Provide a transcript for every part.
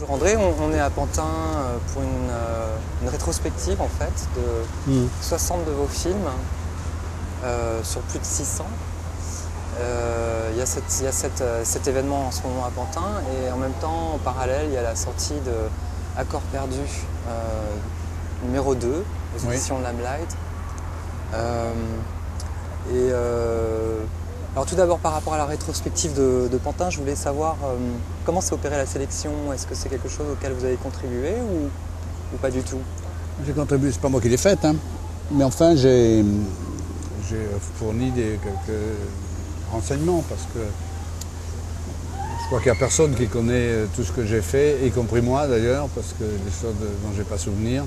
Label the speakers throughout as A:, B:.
A: Bonjour André, on est à Pantin pour une rétrospective en fait de 60 de vos films sur plus de 600. Il y a cet événement en ce moment à Pantin et en même temps en parallèle il y a la sortie de Accords perdus numéro 2 aux éditions Lamelight. Alors tout d'abord par rapport à la rétrospective de Pantin, je voulais savoir comment s'est opérée la sélection. Est-ce que c'est quelque chose auquel vous avez contribué ou pas du tout?
B: J'ai contribué, c'est pas moi qui l'ai faite, hein. Mais enfin j'ai fourni quelques renseignements parce que je crois qu'il n'y a personne qui connaît tout ce que j'ai fait, y compris moi d'ailleurs, parce que des choses dont j'ai pas souvenir,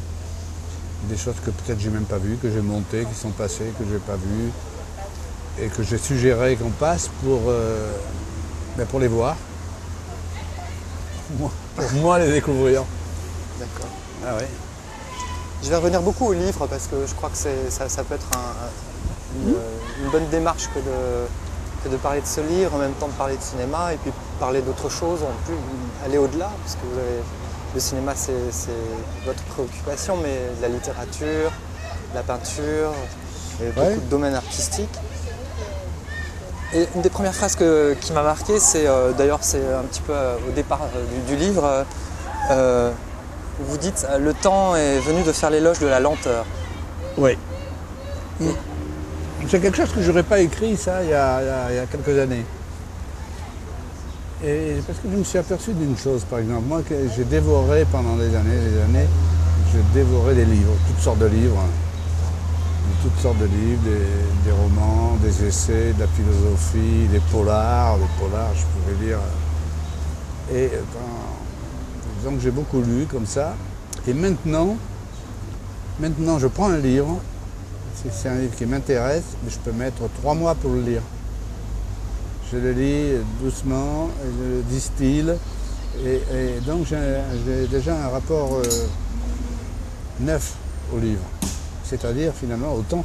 B: des choses que peut-être j'ai même pas vues, que j'ai montées, qui sont passées, que j'ai pas vues, et que j'ai suggéré qu'on passe pour les voir, pour moi les découvrir.
A: D'accord.
B: Ah oui.
A: Je vais revenir beaucoup au livre parce que je crois que ça peut être une bonne démarche que de parler de ce livre, en même temps de parler de cinéma et puis parler d'autres choses, en plus aller au-delà, parce que le cinéma c'est votre préoccupation, mais la littérature, la peinture, et beaucoup de domaines artistiques. Et une des premières phrases qui m'a marqué, d'ailleurs c'est un petit peu au départ du livre, où vous dites « Le temps est venu de faire l'éloge de la lenteur ».
B: Oui. C'est quelque chose que je n'aurais pas écrit ça il y a quelques années. Et parce que je me suis aperçu d'une chose, par exemple, moi que j'ai dévoré pendant des années, j'ai dévoré des livres, toutes sortes de livres. Des romans, des essais, de la philosophie, des polars, je pouvais lire. Et donc j'ai beaucoup lu comme ça. Et maintenant je prends un livre, si c'est un livre qui m'intéresse, je peux mettre 3 mois pour le lire. Je le lis doucement, je le distille, et donc j'ai déjà un rapport neuf au livre. C'est-à-dire finalement au temps.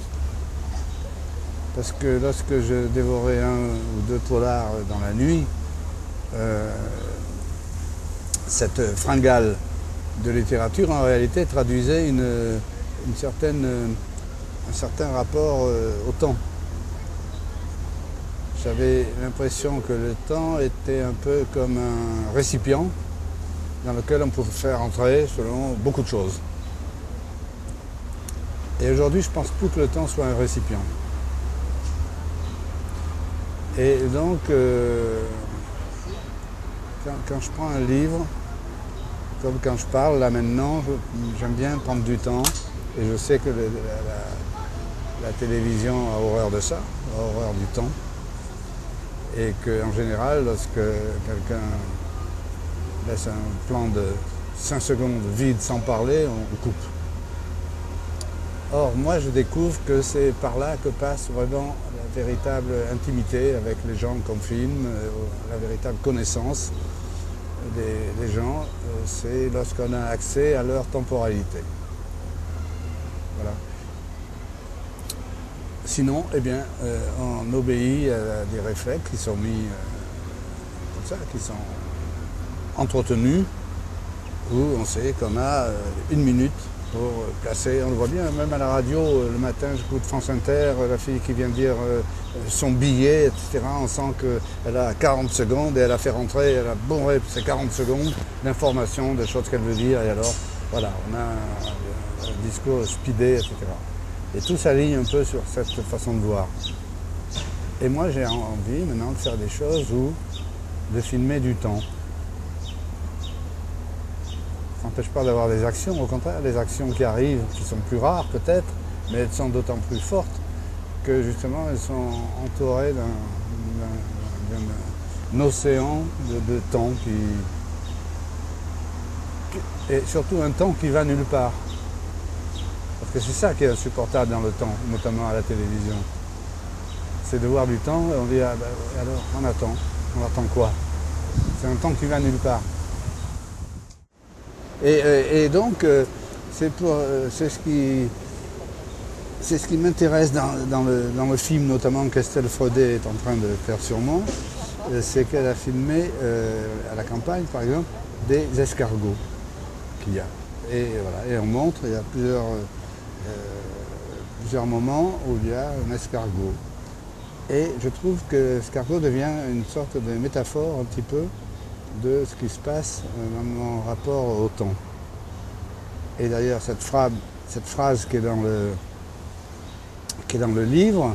B: Parce que lorsque je dévorais 1 ou 2 polars dans la nuit, cette fringale de littérature en réalité traduisait un certain rapport au temps. J'avais l'impression que le temps était un peu comme un récipient dans lequel on pouvait faire entrer selon beaucoup de choses. Et aujourd'hui, je pense plus que le temps soit un récipient. Et donc, quand je prends un livre, comme quand je parle là maintenant, j'aime bien prendre du temps. Et je sais que la télévision a horreur de ça, a horreur du temps. Et qu'en général, lorsque quelqu'un laisse un plan de 5 secondes vide sans parler, on coupe. Or, moi, je découvre que c'est par là que passe vraiment la véritable intimité avec les gens qu'on filme, la véritable connaissance des gens, c'est lorsqu'on a accès à leur temporalité. Voilà. Sinon, eh bien, on obéit à des réflexes qui sont mis comme ça, qui sont entretenus, où on sait qu'on a 1 minute pour placer, on le voit bien, même à la radio, le matin, j'écoute France Inter, la fille qui vient dire son billet, etc. On sent qu'elle a 40 secondes et elle a fait rentrer, elle a bourré ces 40 secondes d'informations, des choses qu'elle veut dire, et alors, voilà, on a un discours speedé, etc. Et tout s'aligne un peu sur cette façon de voir. Et moi, j'ai envie maintenant de faire des choses de filmer du temps. Ça n'empêche pas d'avoir des actions, au contraire, des actions qui arrivent, qui sont plus rares peut-être, mais elles sont d'autant plus fortes que justement elles sont entourées d'un océan de temps et surtout un temps qui va nulle part. Parce que c'est ça qui est insupportable dans le temps, notamment à la télévision. C'est de voir du temps et on dit ah ben, alors on attend quoi? C'est un temps qui va nulle part. Et donc, c'est ce qui m'intéresse dans le film, notamment qu'Estelle Frodet est en train de faire sur moi, c'est qu'elle a filmé à la campagne, par exemple, des escargots qu'il y a. Et voilà, et on montre, il y a plusieurs moments où il y a un escargot. Et je trouve que l'escargot devient une sorte de métaphore un petit peu de ce qui se passe dans mon rapport au temps. Et d'ailleurs, cette phrase qui est dans le livre,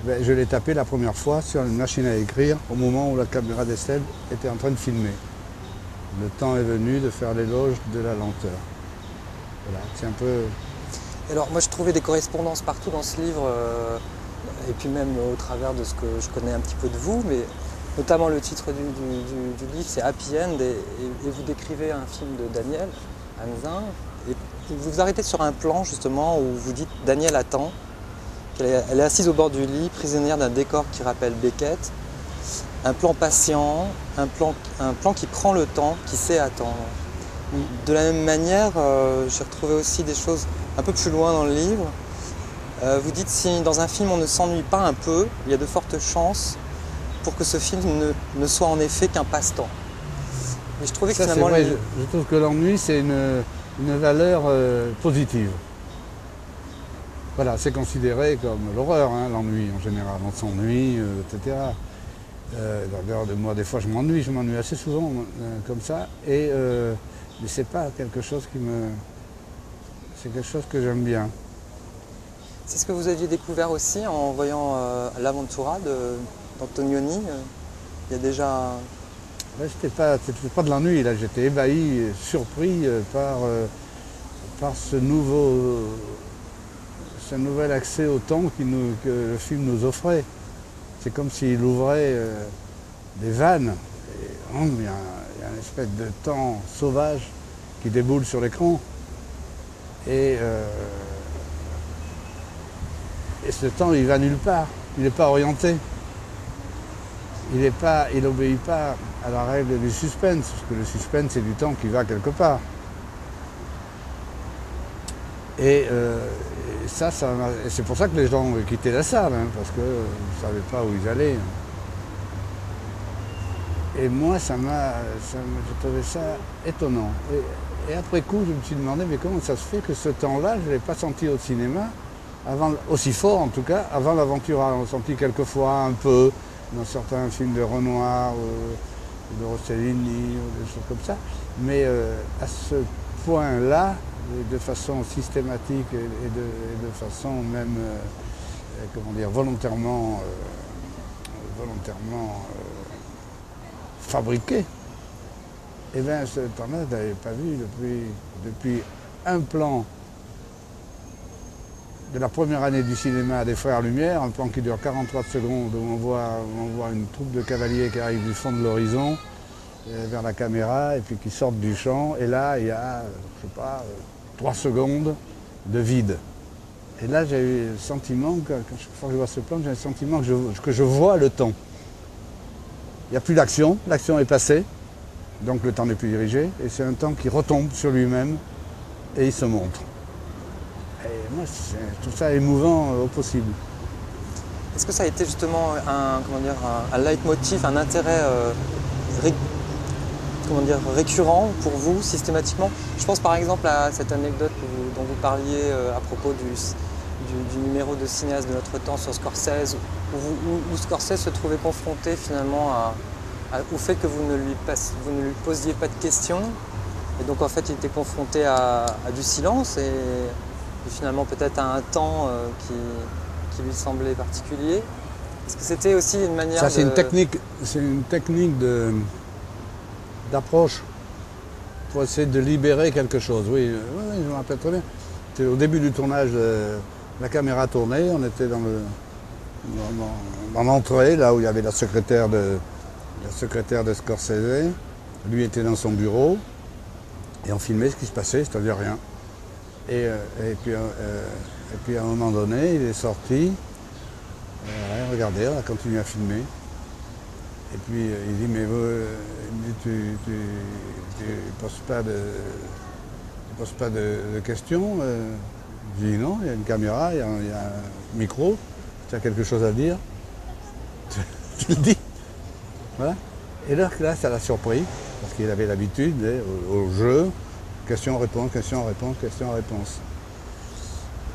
B: je l'ai tapée la première fois sur une machine à écrire au moment où la caméra d'Estelle était en train de filmer. Le temps est venu de faire l'éloge de la lenteur. Voilà, c'est un peu...
A: Alors moi je trouvais des correspondances partout dans ce livre, et puis même au travers de ce que je connais un petit peu de vous, mais notamment le titre du livre, c'est Happy End, et vous décrivez un film de Daniel Hanzin, et vous vous arrêtez sur un plan justement où vous dites Daniel attend, elle est assise au bord du lit, prisonnière d'un décor qui rappelle Beckett, un plan patient, un plan qui prend le temps, qui sait attendre. De la même manière, j'ai retrouvé aussi des choses un peu plus loin dans le livre. Vous dites si dans un film on ne s'ennuie pas un peu, il y a de fortes chances pour que ce film ne soit en effet qu'un passe-temps. Mais je trouvais que finalement...
B: C'est vrai, je trouve que l'ennui c'est une valeur positive. Voilà, c'est considéré comme l'horreur, hein, l'ennui en général. On s'ennuie, etc. D'ailleurs, moi des fois je m'ennuie assez souvent comme ça. Mais c'est pas quelque chose c'est quelque chose que j'aime bien.
A: C'est ce que vous aviez découvert aussi en voyant l'Aventura d'Antonioni. Il y a déjà...
B: Là, c'était pas de l'ennui, là, j'étais ébahi, surpris par ce nouvel accès au temps que le film nous offrait. C'est comme s'il ouvrait des vannes. Il y a une espèce de temps sauvage qui déboule sur l'écran. Et ce temps, il va nulle part. Il n'est pas orienté. Il n'obéit pas à la règle du suspense, parce que le suspense, c'est du temps qui va quelque part. Et c'est pour ça que les gens quittaient la salle, hein, parce qu'ils ne savaient pas où ils allaient. Et moi, j'ai trouvé ça étonnant. Et après coup, je me suis demandé, mais comment ça se fait que ce temps-là, je ne l'ai pas senti au cinéma, aussi fort en tout cas, avant l'Aventura. On l'a senti quelquefois un peu dans certains films de Renoir, de Rossellini, ou des choses comme ça. Mais à ce point-là, de façon systématique et de façon même, volontairement fabriquée, eh bien, ce temps-là, je ne l'avais pas vu depuis un plan de la première année du cinéma des Frères Lumière, un plan qui dure 43 secondes, où on voit une troupe de cavaliers qui arrive du fond de l'horizon vers la caméra et puis qui sortent du champ. Et là, il y a, 3 secondes de vide. Et là, j'ai eu le sentiment, chaque fois que je vois ce plan, j'ai le sentiment que je vois le temps. Il n'y a plus d'action, l'action est passée, donc le temps n'est plus dirigé, et c'est un temps qui retombe sur lui-même et il se montre. Et moi, je trouve ça émouvant au possible.
A: Est-ce que ça a été justement un leitmotiv, un intérêt récurrent pour vous, systématiquement? Je pense par exemple à cette anecdote dont vous parliez à propos du numéro de cinéaste de notre temps sur Scorsese, où Scorsese se trouvait confronté finalement au fait que vous ne lui posiez pas de questions, et donc en fait il était confronté à du silence et finalement peut-être à un temps qui lui semblait particulier. Est-ce que c'était aussi une manière
B: c'est une technique d'approche pour essayer de libérer quelque chose. Oui, je me rappelle très bien. C'était au début du tournage, la caméra tournait, on était dans l'entrée, là où il y avait la secrétaire de Scorsese. Lui était dans son bureau et on filmait ce qui se passait, c'est-à-dire rien. Et puis à un moment donné, il est sorti, regardez, on a continué à filmer. Et puis il dit, mais tu poses pas de questions. Je dis non, il y a une caméra, il y a un micro, tu as quelque chose à dire, tu le dis. Voilà. Et là, ça l'a surpris. parce qu'il avait l'habitude au jeu, question-réponse, question-réponse, question-réponse.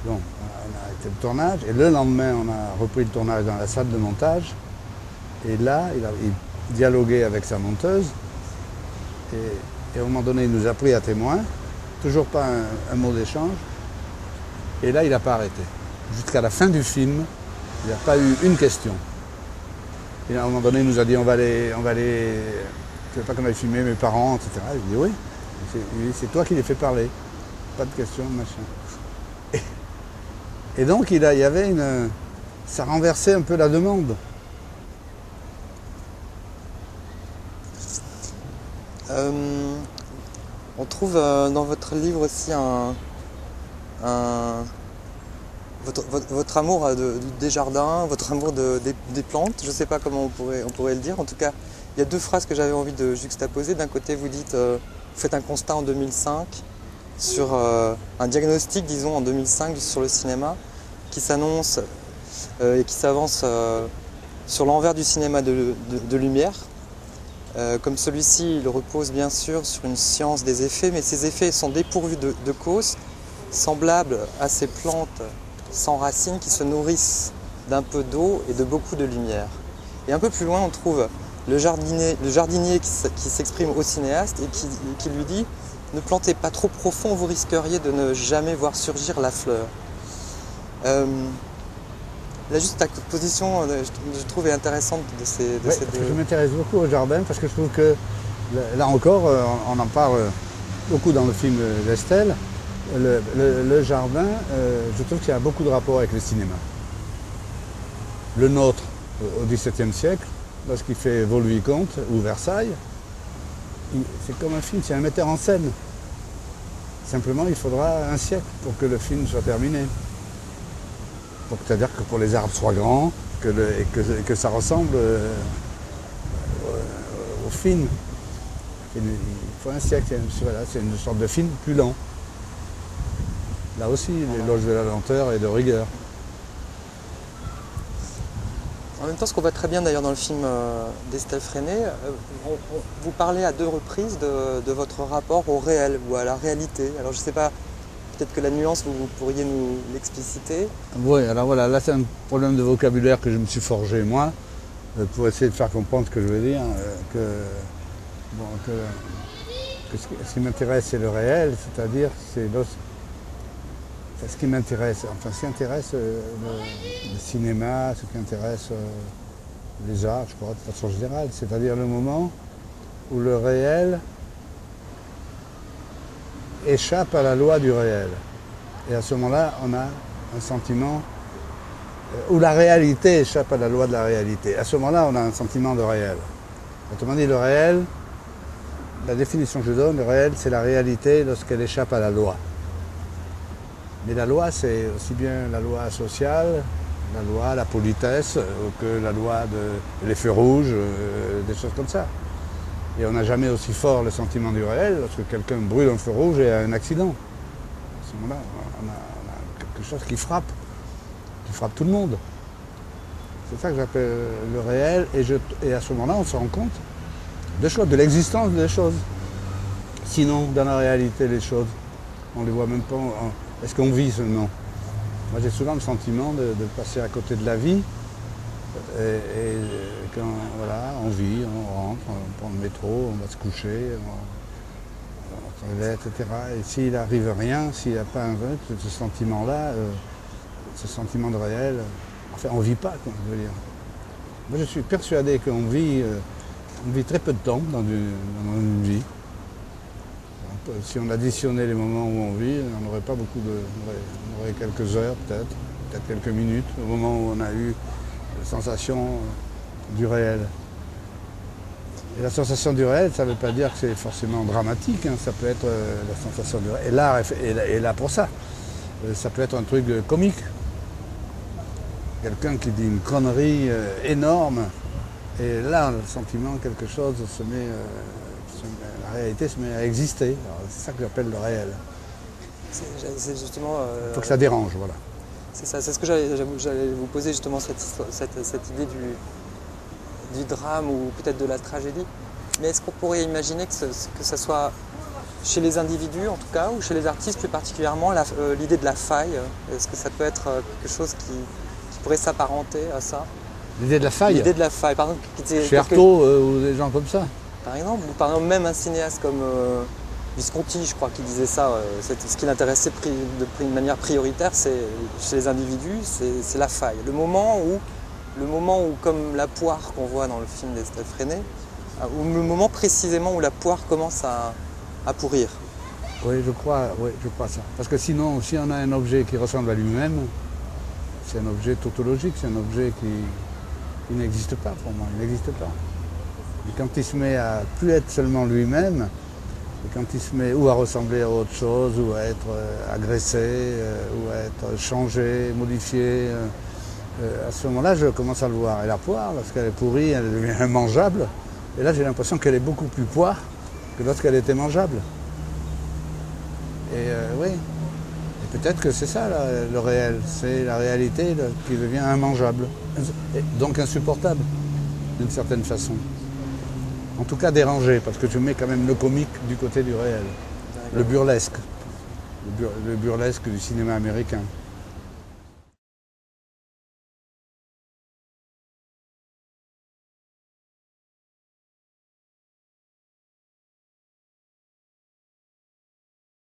B: Donc, on a arrêté le tournage, et le lendemain, on a repris le tournage dans la salle de montage, et là, il dialoguait avec sa monteuse, et à un moment donné, il nous a pris à témoin, toujours pas un mot d'échange, et là, il n'a pas arrêté. Jusqu'à la fin du film, il n'y a pas eu une question. Et à un moment donné, il nous a dit, on va aller, tu veux pas qu'on aille filmer mes parents, etc. Il dit oui, c'est toi qui les fais parler, pas de questions, machin. Et donc, il y avait ça renversait un peu la demande.
A: On trouve dans votre livre aussi votre amour des jardins, votre amour des plantes. Je ne sais pas comment on pourrait le dire. En tout cas, il y a deux phrases que j'avais envie de juxtaposer. D'un côté, vous dites, vous faites un constat en 2005 sur un diagnostic, disons, en 2005 sur le cinéma qui s'annonce et qui s'avance sur l'envers du cinéma de Lumière. Comme celui-ci, il repose bien sûr sur une science des effets, mais ces effets sont dépourvus de cause, semblables à ces plantes sans racines qui se nourrissent d'un peu d'eau et de beaucoup de lumière. Et un peu plus loin, on trouve le jardinier qui s'exprime au cinéaste et qui lui dit « Ne plantez pas trop profond, vous risqueriez de ne jamais voir surgir la fleur ». La juxtaposition, je trouve, est intéressante de ces deux.
B: Je m'intéresse beaucoup au jardin parce que je trouve que, là encore, on en parle beaucoup dans le film d'Estelle, le jardin, je trouve qu'il y a beaucoup de rapports avec le cinéma. Le nôtre, au XVIIe siècle, lorsqu'il fait Vaux-le-Vicomte ou Versailles, c'est comme un film, c'est un metteur en scène. Simplement, il faudra un siècle pour que le film soit terminé. C'est-à-dire que pour les arbres soient grands, que ça ressemble au film. Il faut un siècle, c'est une sorte de film plus lent. Là aussi, l'éloge de la lenteur et de rigueur.
A: En même temps, ce qu'on voit très bien d'ailleurs dans le film d'Estelle Freinet, vous parlez à deux reprises de votre rapport au réel ou à la réalité. Alors je ne sais pas, peut-être que la nuance, vous pourriez nous l'expliciter.
B: Oui, alors voilà, là c'est un problème de vocabulaire que je me suis forgé moi, pour essayer de faire comprendre ce que je veux dire, que ce qui m'intéresse c'est le réel, c'est-à-dire c'est ce qui m'intéresse, enfin ce qui intéresse le cinéma, ce qui intéresse les arts, je crois, de façon générale, c'est-à-dire le moment où le réel échappe à la loi du réel. Et à ce moment-là, on a un sentiment où la réalité échappe à la loi de la réalité. À ce moment-là, on a un sentiment de réel. Autrement dit, le réel, la définition que je donne, le réel, c'est la réalité lorsqu'elle échappe à la loi. Mais la loi, c'est aussi bien la loi sociale, la loi, la politesse, que la loi des feux rouges, des choses comme ça. Et on n'a jamais aussi fort le sentiment du réel lorsque quelqu'un brûle un feu rouge et a un accident. À ce moment-là, on a quelque chose qui frappe tout le monde. C'est ça que j'appelle le réel. Et à ce moment-là, on se rend compte de l'existence des choses. Sinon, dans la réalité, les choses, on ne les voit même pas. Est-ce qu'on vit seulement? Moi, j'ai souvent le sentiment de passer à côté de la vie. Et quand voilà, on vit, on rentre, on prend le métro, on va se coucher, on se réveille, etc. Et s'il n'arrive rien, s'il n'y a pas ce sentiment-là, ce sentiment de réel, enfin on ne vit pas, quoi, je veux dire. Moi je suis persuadé qu'on vit très peu de temps dans une vie. Si on additionnait les moments où on vit, on n'aurait pas beaucoup on aurait quelques heures peut-être quelques minutes, au moment où on a eu la sensation du réel. Et la sensation du réel, ça ne veut pas dire que c'est forcément dramatique, hein. Ça peut être la sensation du réel. Et l'art est là pour ça. Ça peut être un truc comique. Quelqu'un qui dit une connerie énorme, et là, le sentiment, quelque chose la réalité se met à exister. C'est ça que j'appelle le réel.
A: C'est justement...
B: Il faut que ça dérange, voilà.
A: C'est ça, c'est ce que j'allais vous poser justement, cette idée du drame ou peut-être de la tragédie. Mais est-ce qu'on pourrait imaginer que ça soit chez les individus en tout cas, ou chez les artistes plus particulièrement, l'idée de la faille? Est-ce que ça peut être quelque chose qui pourrait s'apparenter à ça?
B: L'idée de la faille?
A: L'idée de la faille, par exemple.
B: Chez Artaud ou des gens comme ça?
A: Par exemple, même un cinéaste comme Visconti, je crois qu'il disait ça, ce qui l'intéressait de manière prioritaire, c'est chez les individus, c'est la faille. Le moment où, comme la poire qu'on voit dans le film d'Estelle Freinet, ou le moment précisément où la poire commence à pourrir.
B: Oui, je crois ça. Parce que sinon, si on a un objet qui ressemble à lui-même, c'est un objet tautologique, c'est un objet qui n'existe pas pour moi, il n'existe pas. Et quand il se met à plus être seulement lui-même, et quand il se met ou à ressembler à autre chose, ou à être agressé, ou à être changé, modifié, à ce moment-là, je commence à le voir. Et la poire, lorsqu'elle est pourrie, elle devient immangeable. Et là, j'ai l'impression qu'elle est beaucoup plus poire que lorsqu'elle était mangeable. Et oui, et peut-être que c'est ça le réel, c'est la réalité qui devient immangeable, et donc insupportable d'une certaine façon. En tout cas dérangé, parce que je mets quand même le comique du côté du réel, le burlesque du cinéma américain.